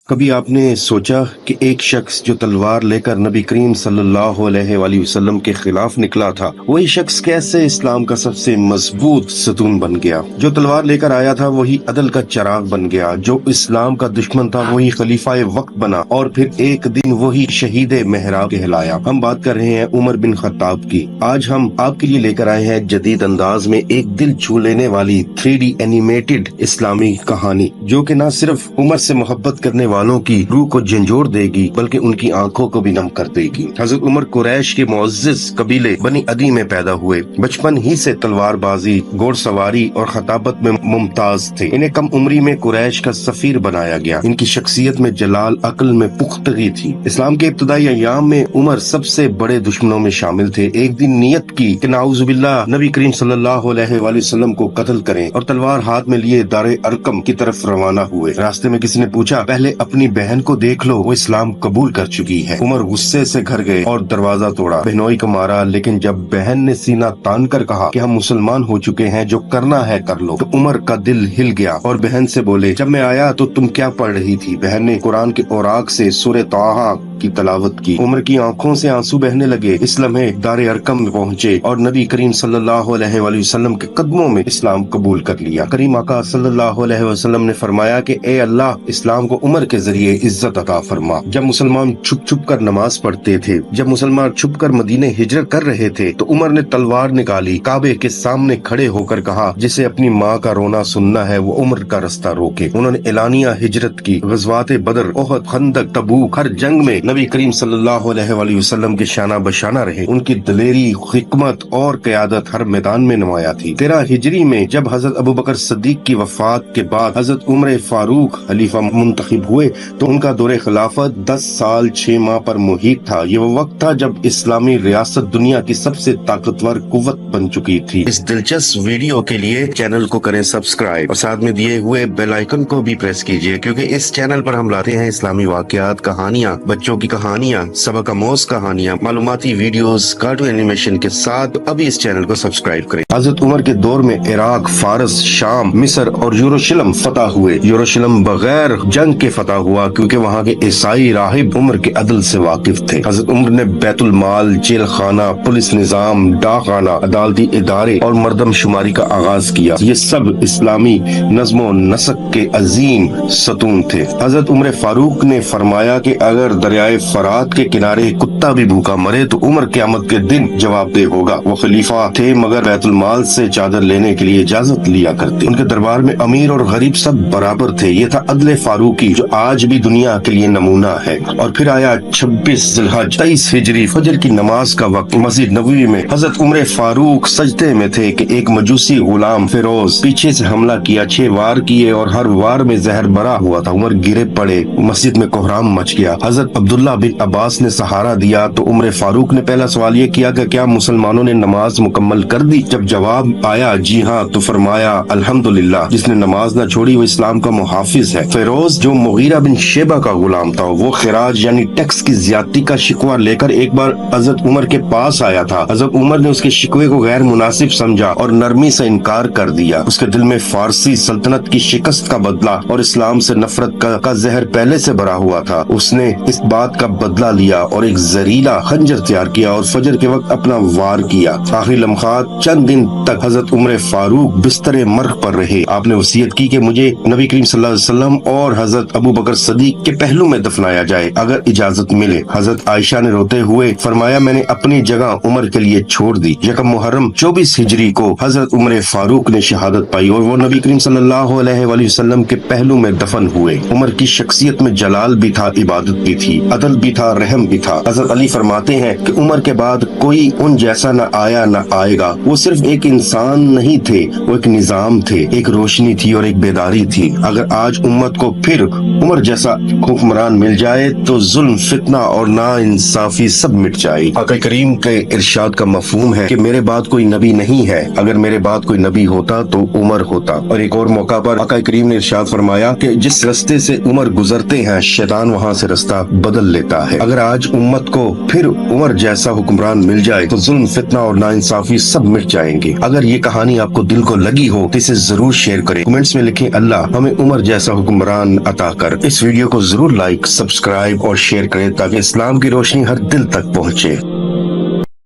کبھی آپ نے سوچا کہ ایک شخص جو تلوار لے کر نبی کریم صلی اللہ علیہ وآلہ وسلم کے خلاف نکلا تھا، وہی شخص کیسے اسلام کا سب سے مضبوط ستون بن گیا؟ جو تلوار لے کر آیا تھا وہی عدل کا چراغ بن گیا، جو اسلام کا دشمن تھا وہی خلیفہ وقت بنا، اور پھر ایک دن وہی شہید محراب کہلایا۔ ہم بات کر رہے ہیں عمر بن خطاب کی۔ آج ہم آپ کے لیے لے کر آئے ہیں جدید انداز میں ایک دل چھو لینے والی 3D اینیمیٹڈ اسلامی کہانی، جو کہ نہ صرف عمر سے محبت کرنے والوں کی روح کو جھنجھوڑ دے گی بلکہ ان کی آنکھوں کو بھی نم کر دے گی۔ حضرت عمر قریش کے معزز قبیلے بنی عدی میں پیدا ہوئے، بچپن ہی سے تلوار بازی، گھوڑ سواری اور خطابت میں ممتاز تھے۔ انہیں کم عمری میں قریش کا سفیر بنایا گیا۔ ان کی شخصیت میں جلال، عقل میں پختگی تھی۔ اسلام کے ابتدائی ایام میں عمر سب سے بڑے دشمنوں میں شامل تھے۔ ایک دن نیت کی کہ نعوذ باللہ نبی کریم صلی اللہ علیہ وآلہ وسلم کو قتل کریں، اور تلوار ہاتھ میں لیے دار ارقم کی طرف روانہ ہوئے۔ راستے میں کسی نے پوچھا، پہلے اپنی بہن کو دیکھ لو، وہ اسلام قبول کر چکی ہے۔ عمر غصے سے گھر گئے اور دروازہ توڑا، بہنوئی کو مارا، لیکن جب بہن نے سینہ تان کر کہا کہ ہم مسلمان ہو چکے ہیں، جو کرنا ہے کر لو، تو عمر کا دل ہل گیا اور بہن سے بولے، جب میں آیا تو تم کیا پڑھ رہی تھی؟ بہن نے قرآن کے اوراق سے سورہ طٰہٰ کی تلاوت کی۔ عمر کی آنکھوں سے آنسو بہنے لگے۔ اس لمحے دار ارقم میں پہنچے اور نبی کریم صلی اللہ علیہ وآلہ وسلم کے قدموں میں اسلام قبول کر لیا۔ کریم آقا صلی اللہ علیہ وسلم نے فرمایا کہ اے اللہ، اسلام کو عمر کے ذریعے عزت عطا فرما۔ جب مسلمان چھپ چھپ کر نماز پڑھتے تھے، جب مسلمان چھپ کر مدینے ہجرت کر رہے تھے، تو عمر نے تلوار نکالی، کعبے کے سامنے کھڑے ہو کر کہا، جسے اپنی ماں کا رونا سننا ہے وہ عمر کا رستہ روکے۔ انہوں نے اعلانیہ ہجرت کی۔ غزوات بدر، احد، خندق، تبوک، ہر جنگ میں نبی کریم صلی اللہ علیہ وآلہ وسلم کے شانہ بشانہ رہے۔ ان کی دلیری، حکمت اور قیادت ہر میدان میں نمایاں تھی۔ 13 ہجری میں جب حضرت ابوبکر صدیق کی وفات کے بعد حضرت عمر فاروق خلیفہ منتخب ہوئے تو ان کا دور خلافت 10 سال 6 ماہ پر محیط تھا۔ یہ وہ وقت تھا جب اسلامی ریاست دنیا کی سب سے طاقتور قوت بن چکی تھی۔ اس دلچسپ ویڈیو کے لیے چینل کو کریں سبسکرائب اور ساتھ میں دیے ہوئے بیل آئیکن کو بھی پریس کیجیے، کیونکہ اس چینل پر ہم لاتے ہیں اسلامی واقعات، کہانیاں، بچوں کی کہانیاں، سبق آموز کہانیاں، معلوماتی ویڈیوز، کارٹون اینیمیشن کے ساتھ۔ ابھی اس چینل کو سبسکرائب کریں۔ حضرت عمر کے دور میں عراق، فارس، شام، مصر اور یروشلم فتح ہوئے۔ یروشلم بغیر جنگ کے فتح ہوا کیونکہ وہاں کے عیسائی راہب عمر کے عدل سے واقف تھے۔ حضرت عمر نے بیت المال، جیل خانہ، پولیس نظام، ڈاک خانہ، عدالتی ادارے اور مردم شماری کا آغاز کیا۔ یہ سب اسلامی نظم و نسق کے عظیم ستون تھے۔ حضرت عمر فاروق نے فرمایا کہ اگر دریائے فرات کے کنارے کتا بھی بھوکا مرے تو عمر قیامت کے دن جواب دہ ہوگا۔ وہ خلیفہ تھے مگر بیت المال سے چادر لینے کے لیے اجازت لیا کرتے۔ ان کے دربار میں امیر اور غریب سب برابر تھے۔ یہ تھا عدل فاروقی جو آج بھی دنیا کے لیے نمونہ ہے۔ اور پھر آیا 26 ذی الحج 23 ہجری، فجر کی نماز کا وقت۔ مسجد نبوی میں حضرت عمر فاروق سجدے میں تھے کہ ایک مجوسی غلام فیروز پیچھے سے حملہ کیا، 6 وار کیے اور ہر وار میں زہر بھرا ہوا تھا۔ عمر گرے پڑے، مسجد میں کوہرام مچ گیا۔ حضرت عبداللہ بن عباس نے سہارا دیا تو عمر فاروق نے پہلا سوال یہ کیا کہ کیا مسلمانوں نے نماز مکمل کر دی؟ جب جواب آیا جی ہاں تو فرمایا الحمدللہ، جس نے نماز نہ چھوڑی وہ اسلام کا محافظ ہے۔ فیروز جو مغیرہ بن شیبہ کا غلام تھا، وہ خراج یعنی ٹیکس کی زیادتی کا شکوہ لے کر ایک بار حضرت عمر کے پاس آیا تھا۔ حضرت عمر نے اس کے شکوے کو غیر مناسب سمجھا اور نرمی سے انکار کر دیا۔ اس کے دل میں فارسی سلطنت کی شکست کا بدلہ اور اسلام سے نفرت کا زہر پہلے سے بھرا ہوا تھا۔ اس نے اس بات کا بدلہ لیا اور ایک زہریلا خنجر تیار کیا اور فجر کے وقت اپنا وار کیا۔ آخری لمحات چند دن تک حضرت عمر فاروق بستر مرگ پر رہے۔ آپ نے وصیت کی کہ مجھے نبی کریم صلی اللہ علیہ وسلم اور حضرت ابوبکر صدیق کے پہلو میں دفنایا جائے اگر اجازت ملے۔ حضرت عائشہ نے روتے ہوئے فرمایا میں نے اپنی جگہ عمر کے لیے چھوڑ دی۔ یکم محرم 24 ہجری کو حضرت عمر فاروق نے شہادت پائی اور وہ نبی کریم صلی اللہ علیہ وآلہ وسلم کے پہلو میں دفن ہوئے۔ عمر کی شخصیت میں جلال بھی تھا، عبادت بھی تھی، عدل بھی تھا، رحم بھی تھا۔ حضرت علی فرماتے ہیں کہ عمر کے بعد کوئی ان جیسا نہ آیا نہ آئے گا۔ وہ صرف ایک انسان نہیں تھے، وہ ایک نظام تھے، ایک روشنی تھی اور ایک بیداری تھی۔ اگر آج امت کو پھر عمر جیسا حکمران مل جائے تو ظلم، فتنہ اور نا انصافی سب مٹ جائے۔ آقا کریم کے ارشاد کا مفہوم ہے کہ میرے بعد کوئی نبی نہیں ہے، اگر میرے بعد کوئی نبی ہوتا تو عمر ہوتا۔ اور ایک اور موقع پر آقا کریم نے ارشاد فرمایا کہ جس رستے سے عمر گزرتے ہیں شیطان وہاں سے رستہ بدل بدل لیتا ہے۔ اگر آج امت کو پھر عمر جیسا حکمران مل جائے تو ظلم، فتنہ اور ناانصافی سب مٹ جائیں گے۔ اگر یہ کہانی آپ کو دل کو لگی ہو تو اسے ضرور شیئر کریں، کمنٹس میں لکھیں اللہ ہمیں عمر جیسا حکمران عطا کر۔ اس ویڈیو کو ضرور لائک، سبسکرائب اور شیئر کریں تاکہ اسلام کی روشنی ہر دل تک پہنچے۔